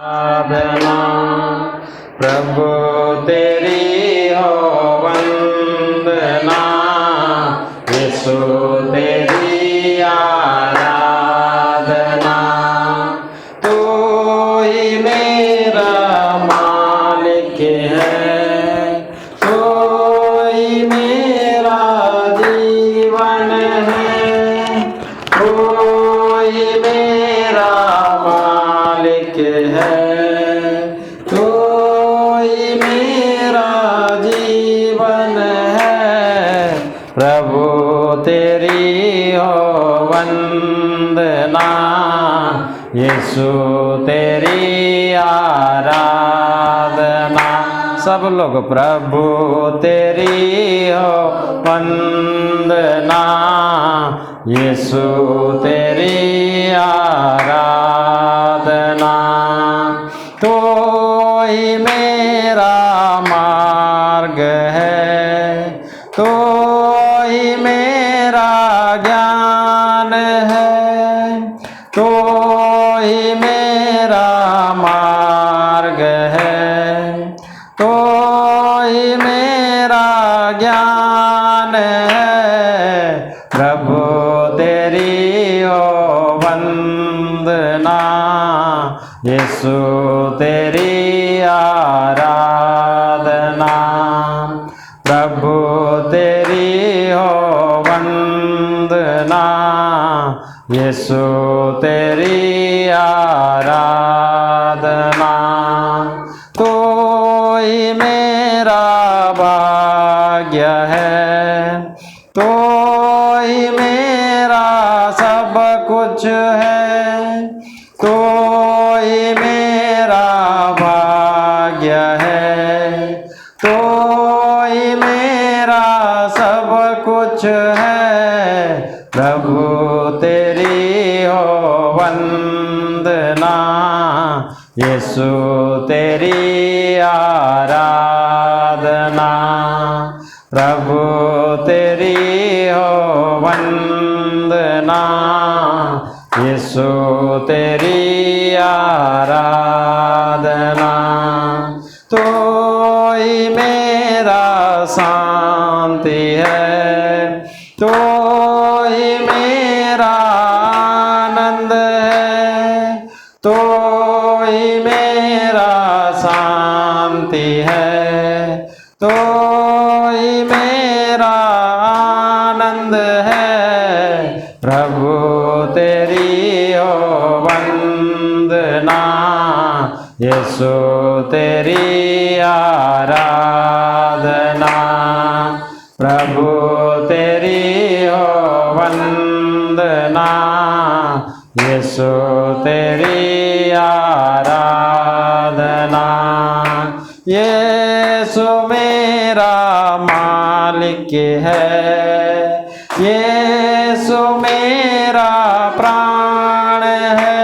आराधना प्रभु तेरी हो वंदना, यीशु तेरी आराधना। तू ही मेरा मालिक है, तू ही मेरा जीवन है, तू ही मेरा मालिक है, तू ही मेरा जीवन है। प्रभु तेरी हो वंदना, यीशु तेरी आराधना। सब लोग प्रभु तेरी हो वंदना, यीशु तेरी आराधना। तो ही मेरा मार्ग है, तो ही मेरा ज्ञान है, तो ही मेरा मार्ग है, तो ही मेरा ज्ञान है। प्रभु तेरी हो वंदना, यीशु तेरी आराधना। प्रभु तेरी हो वंदना, यीशु तेरी आराधना। तो ही मेरा भाग्य है, तो ही मेरा सब कुछ है, तो ही मेरा भाग्य है, तो ही मेरा सब कुछ है। प्रभु तेरी हो वंदना, यीशु तेरी आराधना। प्रभु तेरी हो वंदना, यीशु तेरी आराधना। तो ही मेरा शांति है, तो ही मेरा आनंद है, तो ही मेरा शांति है, तो ही मेरा आनंद है। प्रभु तेरी हो वंदना, यीशु तेरी आराधना। प्रभु तेरी हो वंदना, यीशु तेरी आराधना। यीशु मेरा मालिक है, यीशु मेरा प्राण है,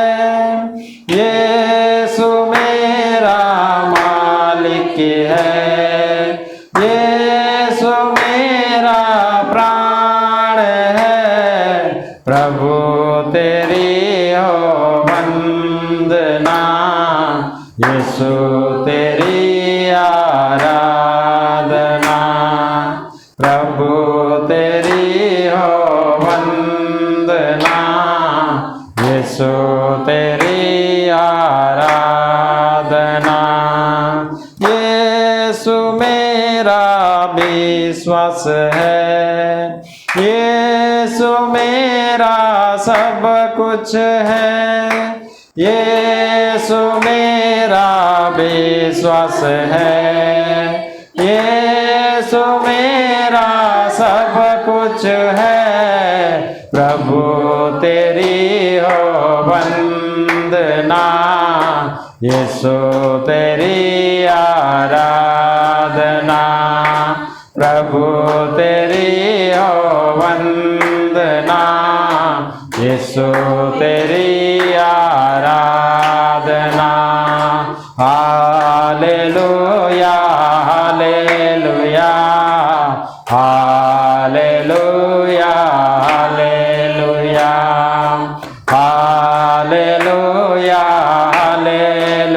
यीशु मेरा मालिक है, यीशु मेरा प्राण है। प्रभु तेरी हो वंदना, यीशु तेरी आराधना। प्रभु तेरी हो वंदना, यीशु तेरी आराधना। यीशु मेरा विश्वास है, यीशु मेरा सब कुछ है, यीशु मेरा विश्वास है, यीशु मेरा सब कुछ है। प्रभु तेरी हो वंदना, यीशु तेरी आराधना। प्रभु तेरी हो वंदना, यीशु तेरी आराधना। Hallelujah hallelujah hallelujah hallelujah hallelujah hallelujah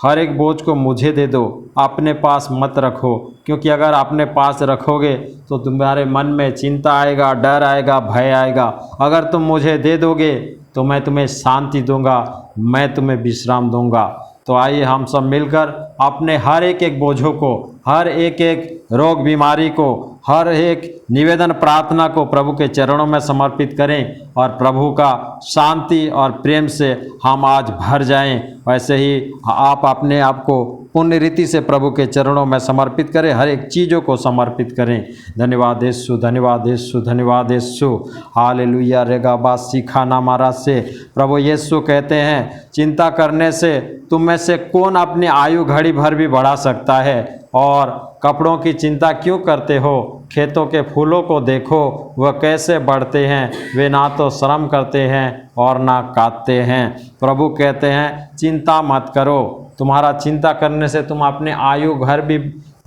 हर एक बोझ को मुझे दे दो, अपने पास मत रखो, क्योंकि अगर अपने पास रखोगे तो तुम्हारे मन में चिंता आएगा, डर आएगा, भय आएगा। अगर तुम मुझे दे दोगे तो मैं तुम्हें शांति दूंगा, मैं तुम्हें विश्राम दूंगा। तो आइए हम सब मिलकर अपने हर एक बोझों को, हर एक रोग बीमारी को, हर एक निवेदन प्रार्थना को प्रभु के चरणों में समर्पित करें और प्रभु का शांति और प्रेम से हम आज भर जाएं। वैसे ही आप अपने आप को पुण्य रीति से प्रभु के चरणों में समर्पित करें, हर एक चीज़ों को समर्पित करें। धन्यवाद यीशु, धन्यवाद यीशु, धन्यवाद यीशु। हालेलुया। रेगा बासी खाना मारा से प्रभु यीशु कहते हैं, चिंता करने से तुम में से कौन अपनी आयु घड़ी भर भी बढ़ा सकता है? और कपड़ों की चिंता क्यों करते हो? खेतों के फूलों को देखो, वह कैसे बढ़ते हैं, वे ना तो श्रम करते हैं और ना काटते हैं। प्रभु कहते हैं चिंता मत करो। तुम्हारा चिंता करने से तुम अपने आयु भर भी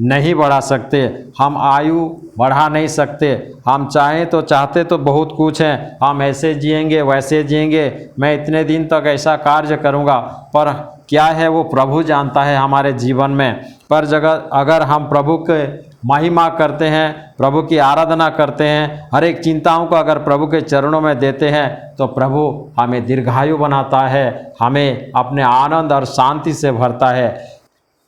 नहीं बढ़ा सकते। हम आयु बढ़ा नहीं सकते। हम चाहें तो चाहते तो बहुत कुछ है, हम ऐसे जिएंगे वैसे जिएंगे, मैं इतने दिन तक ऐसा कार्य करूँगा, पर क्या है वो प्रभु जानता है हमारे जीवन में। पर जगह अगर हम प्रभु के महिमा करते हैं, प्रभु की आराधना करते हैं, हर एक चिंताओं को अगर प्रभु के चरणों में देते हैं तो प्रभु हमें दीर्घायु बनाता है, हमें अपने आनंद और शांति से भरता है।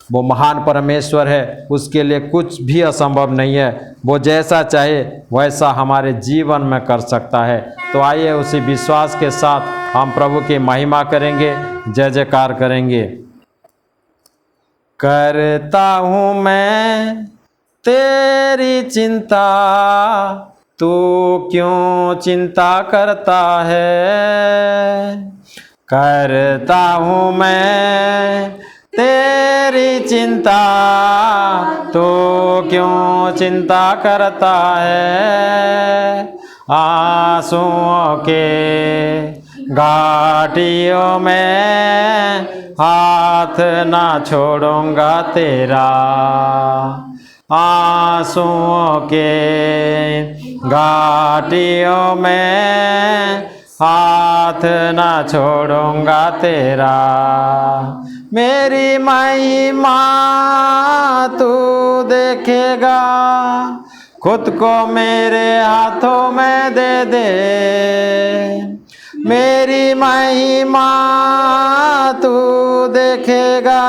वो महान परमेश्वर है, उसके लिए कुछ भी असंभव नहीं है। वो जैसा चाहे वैसा हमारे जीवन में कर सकता है। तो आइए उसी विश्वास के साथ हम प्रभु की महिमा करेंगे, जय जयकार करेंगे। करता हूँ मैं तेरी चिंता, तू क्यों चिंता करता है? करता हूँ मैं तेरी चिंता, तू क्यों चिंता करता है? आंसुओं के घाटियों में हाथ ना छोड़ूंगा तेरा, आंसुओं के घाटियों में हाथ ना छोड़ूंगा तेरा। मेरी महिमा तू देखेगा, खुद को मेरे हाथों में दे दे। मेरी महिमा तू देखेगा,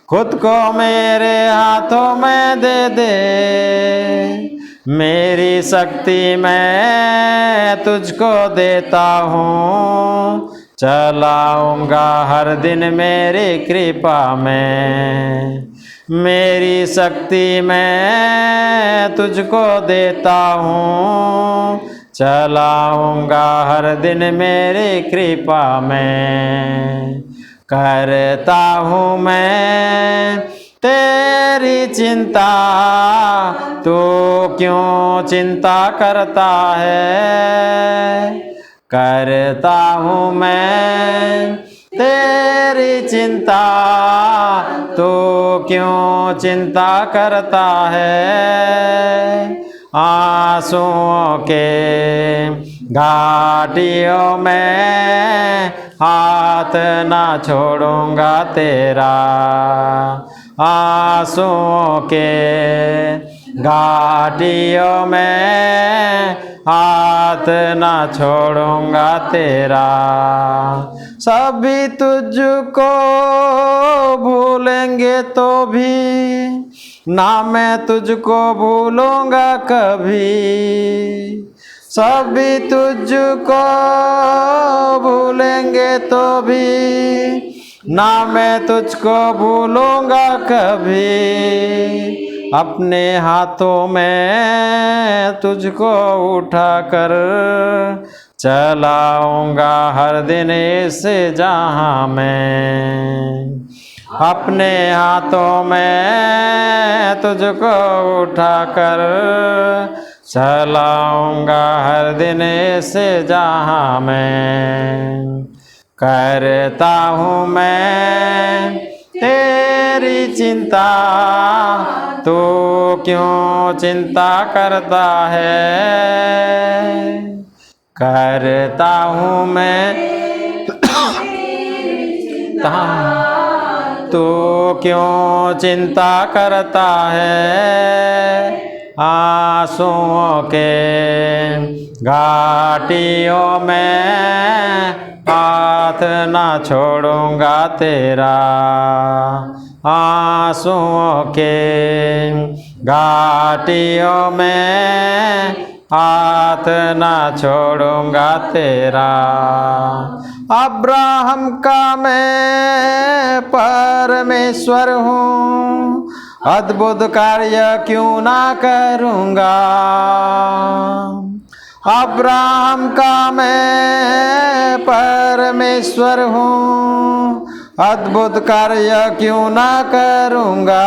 खुद को मेरे हाथों में दे दे। मेरी शक्ति मैं तुझको देता हूँ, चलाऊंगा हर दिन मेरी कृपा में। मेरी शक्ति मैं तुझको देता हूँ, चलाऊंगा हर दिन मेरी कृपा में। करता हूँ मैं तेरी चिंता, तू क्यों चिंता करता है? करता हूँ मैं तेरी चिंता, तू क्यों चिंता करता है? आंसुओं के घाटियों में हाथ ना छोड़ूंगा तेरा, आंसुओं के घाटियों में हाथ ना छोड़ूंगा तेरा। सभी तुझको भूलेंगे तो भी ना मैं तुझको भूलूंगा कभी। सभी तुझको भूलेंगे तो भी ना मैं तुझको भूलूंगा कभी। अपने हाथों में तुझको उठाकर चलाऊंगा हर दिन इस जहां में। अपने हाथों में तुझको उठाकर चलाऊंगा हर दिन इस जहां में। करता हूँ मैं तेरी चिंता, तू क्यों चिंता करता है? करता हूँ मैं तू क्यों चिंता करता है, आंसुओं के घाटियों में हाथ ना छोड़ूंगा तेरा, आंसुओं के घाटियों में हाथ ना छोड़ूंगा तेरा। अब्राहम का मैं परमेश्वर हूँ, अद्भुत कार्य क्यों ना करूँगा। अब्राहम का मैं परमेश्वर हूँ, अद्भुत कार्य क्यों ना करूँगा।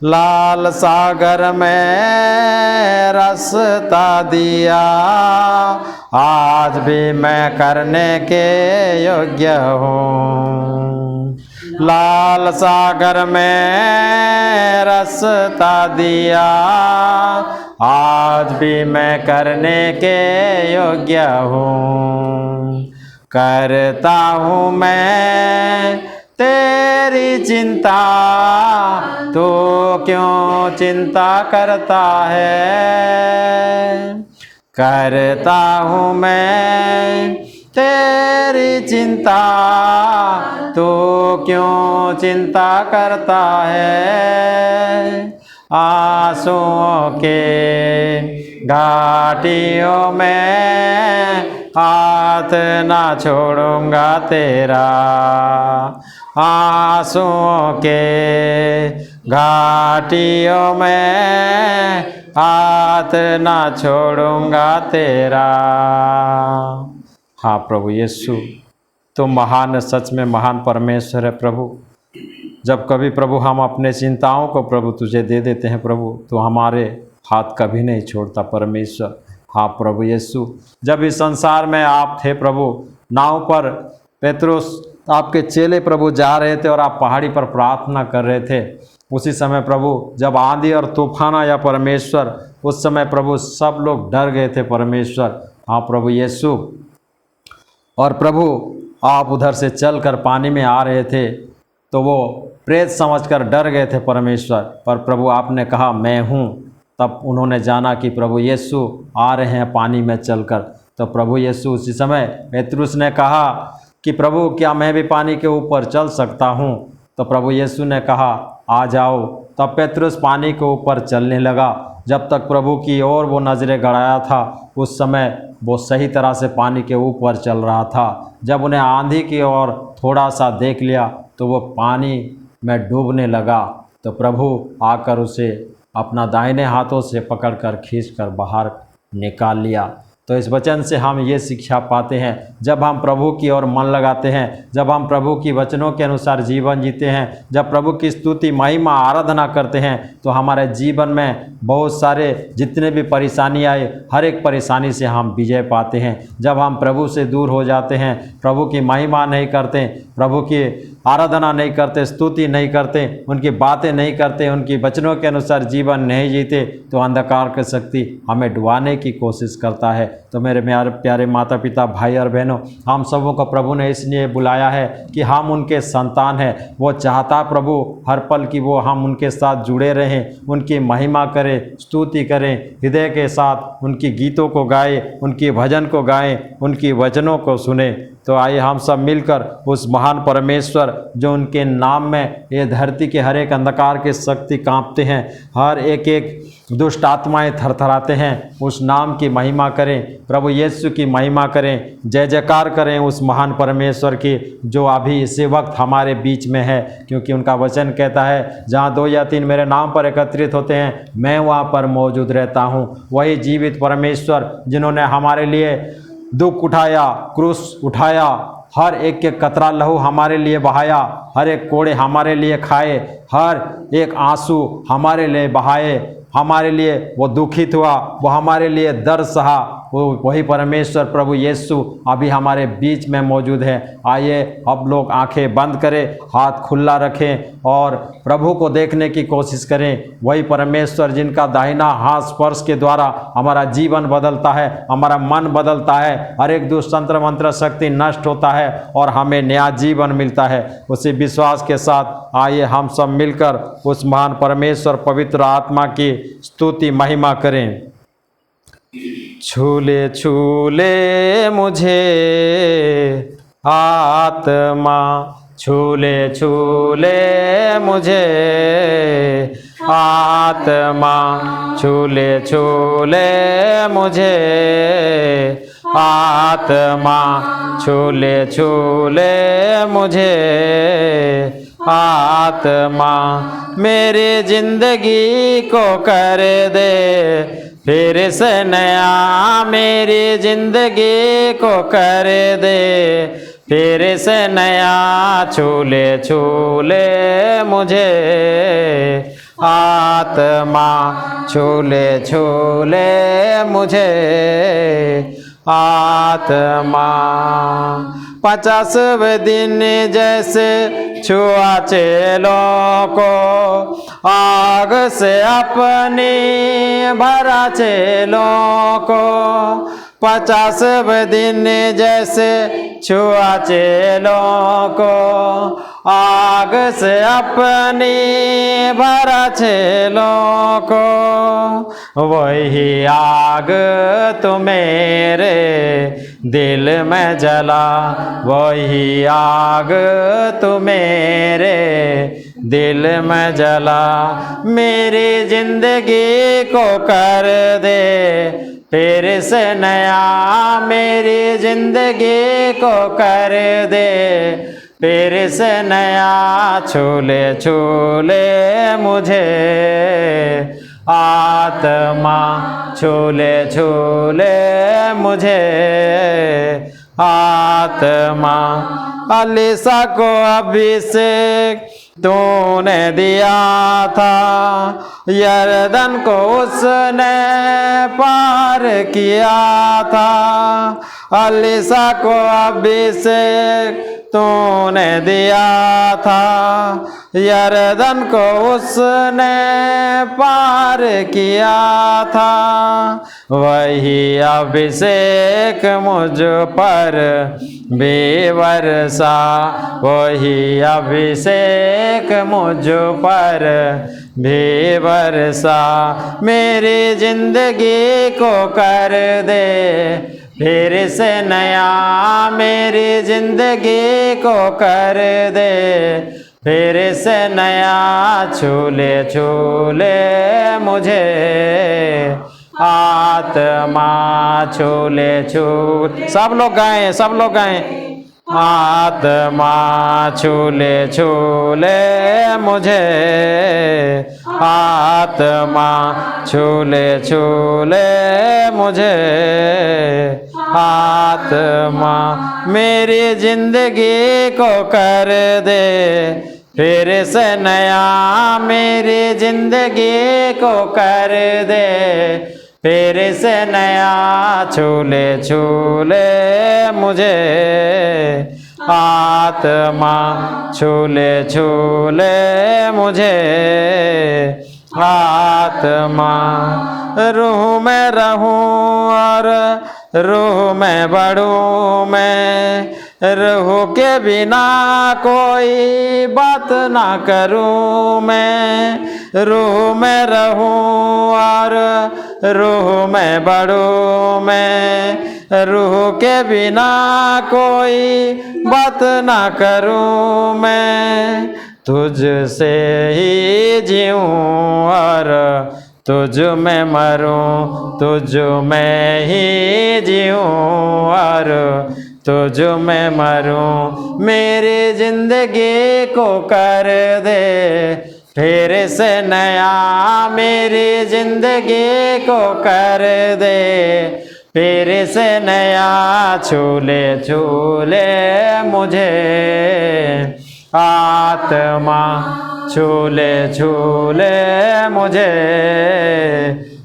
लाल सागर में रास्ता दिया, आज भी मैं करने के योग्य हूँ। लाल सागर में रास्ता दिया, आज भी मैं करने के योग्य हूँ। करता हूँ मैं तेरी चिंता, तू क्यों चिंता करता है। करता हूँ मैं तेरी चिंता, तू क्यों चिंता करता है। आंसुओं के घाटियों में हाथ ना छोड़ूंगा तेरा, आंसुओं के घाटियों में हाथ ना छोड़ूंगा तेरा। हाँ प्रभु यीशु, तो महान, सच में महान परमेश्वर है प्रभु। जब कभी प्रभु हम अपने चिंताओं को प्रभु तुझे दे देते हैं प्रभु, तो हमारे हाथ कभी नहीं छोड़ता परमेश्वर। हाँ प्रभु यीशु, जब इस संसार में आप थे प्रभु, नाव पर पेत्रुस आपके चेले प्रभु जा रहे थे और आप पहाड़ी पर प्रार्थना कर रहे थे, उसी समय प्रभु जब आंधी और तूफान आया परमेश्वर, उस समय प्रभु सब लोग डर गए थे परमेश्वर। हाँ प्रभु यीशु, और प्रभु आप उधर से चलकर पानी में आ रहे थे तो वो प्रेत समझकर डर गए थे परमेश्वर, पर प्रभु आपने कहा मैं हूँ, तब उन्होंने जाना कि प्रभु यीशु आ रहे हैं पानी में चलकर। तो प्रभु यीशु उसी समय पेत्रुस ने कहा कि प्रभु क्या मैं भी पानी के ऊपर चल सकता हूँ। तो प्रभु यीशु ने कहा आ जाओ। तब पेत्रुस पानी के ऊपर चलने लगा। जब तक प्रभु की ओर वो नज़रें गड़ाया था, उस समय वो सही तरह से पानी के ऊपर चल रहा था। जब उन्हें आंधी की ओर थोड़ा सा देख लिया तो वो पानी में डूबने लगा। तो प्रभु आकर उसे अपना दाहिने हाथों से पकड़कर खींचकर बाहर निकाल लिया। तो इस वचन से हम ये शिक्षा पाते हैं, जब हम प्रभु की ओर मन लगाते हैं, जब हम प्रभु की वचनों के अनुसार जीवन जीते हैं, जब प्रभु की स्तुति महिमा आराधना करते हैं, तो हमारे जीवन में बहुत सारे जितने भी परेशानी आए, हर एक परेशानी से हम विजय पाते हैं। जब हम प्रभु से दूर हो जाते हैं, प्रभु की महिमा नहीं करते, प्रभु की आराधना नहीं करते, स्तुति नहीं करते, उनकी बातें नहीं करते, उनकी वचनों के अनुसार जीवन नहीं जीते, तो अंधकार की शक्ति हमें डुबाने की कोशिश करता है। तो मेरे प्यारे माता पिता, भाई और बहनों, हम सबों को प्रभु ने इसलिए बुलाया है कि हम उनके संतान हैं। वो चाहता प्रभु हर पल की वो हम उनके साथ जुड़े रहें, उनकी महिमा करें, स्तुति करें, हृदय के साथ उनकी गीतों को गाएं, उनकी भजन को गाएं, उनकी वचनों को सुने। तो आइए हम सब मिलकर उस महान परमेश्वर जो उनके नाम में ये धरती के हर एक अंधकार की शक्ति कांपते हैं, हर एक दुष्ट आत्माएं थरथराते हैं, उस नाम की महिमा करें, प्रभु यीशु की महिमा करें, जय जयकार करें उस महान परमेश्वर की जो अभी इसी वक्त हमारे बीच में है। क्योंकि उनका वचन कहता है जहाँ 2 या 3 मेरे नाम पर एकत्रित होते हैं, मैं वहाँ पर मौजूद रहता हूँ। वही जीवित परमेश्वर जिन्होंने हमारे लिए दुख उठाया, क्रूस उठाया, हर एक के कतरा लहू हमारे लिए बहाया, हर एक कोड़े हमारे लिए खाए, हर एक आंसू हमारे लिए बहाए, हमारे लिए वो दुखित हुआ, वो हमारे लिए दर्द सहा, वो वही परमेश्वर प्रभु यीशु अभी हमारे बीच में मौजूद है। आइए अब लोग आंखें बंद करें, हाथ खुला रखें और प्रभु को देखने की कोशिश करें। वही परमेश्वर जिनका दाहिना हाथ स्पर्श के द्वारा हमारा जीवन बदलता है, हमारा मन बदलता है, हर एक दुष्ट तंत्र मंत्र शक्ति नष्ट होता है और हमें नया जीवन मिलता है। उसी विश्वास के साथ आइए हम सब मिलकर उस महान परमेश्वर पवित्र आत्मा की स्तुति महिमा करें। छूले छूले मुझे आत्मा, छूले छूले मुझे आत्मा, छूले छूले मुझे आत्मा, छूले छूले मुझे आत्मा, मेरी जिंदगी को कर दे फिर से नया, मेरी जिंदगी को कर दे फिर से नया। छूले छूले मुझे आत्मा, छूले छूले मुझे आत्मा। 50वें दिन जैसे छुआ चेलों को, आग से अपनी भरा चेलों को। 50वें दिन जैसे छुआ चेलों को, आग से अपनी भरा चेलों को। वही आग तो मेरे दिल में जला, वही आग तो मेरे दिल में जला। मेरी जिंदगी को कर दे फिर से नया, मेरी जिंदगी को कर दे फिर से नया। छूले छूले मुझे आत्मा, छूले छूले मुझे आत्मा। अलीसा को अभिषेक तूने दिया था, यरदन को उसने पार किया था। अलीसा को अभिषेक तूने दिया था, यरदन को उसने पार किया था। वही अभिषेक मुझ पर भी बरसा, वही अभिषेक मुझ पर भी बरसा। मेरी जिंदगी को कर दे फिर से नया, मेरी जिंदगी को कर दे फिर से नया। छूले छूले मुझे आत्मा, छूले छूले। सब लोग गाएं, सब लोग गाएं। आत्मा, छूले छूले मुझे आत्मा, छूले छूले मुझे आत्मा। मेरी जिंदगी को कर दे फिर से नया, मेरी जिंदगी को कर दे फिर से नया। छूले छूले मुझे आत्मा, छूले छूले मुझे आत्मा। रूह में रहूं और रूह में बढ़ूं मैं, रूह के बिना कोई बात ना करूं मैं। रूह में रहूं और रूह में बढ़ूं मैं, रूह के बिना कोई बात ना करूं मैं। तुझसे ही जीऊं और तुझ में मरूं, तुझ में ही जीऊं और तुझ में मरूं। मेरी जिंदगी को कर दे फिर से नया, मेरी जिंदगी को कर दे फिर से नया। छूले छूले मुझे आत्मा, छूले छूले मुझे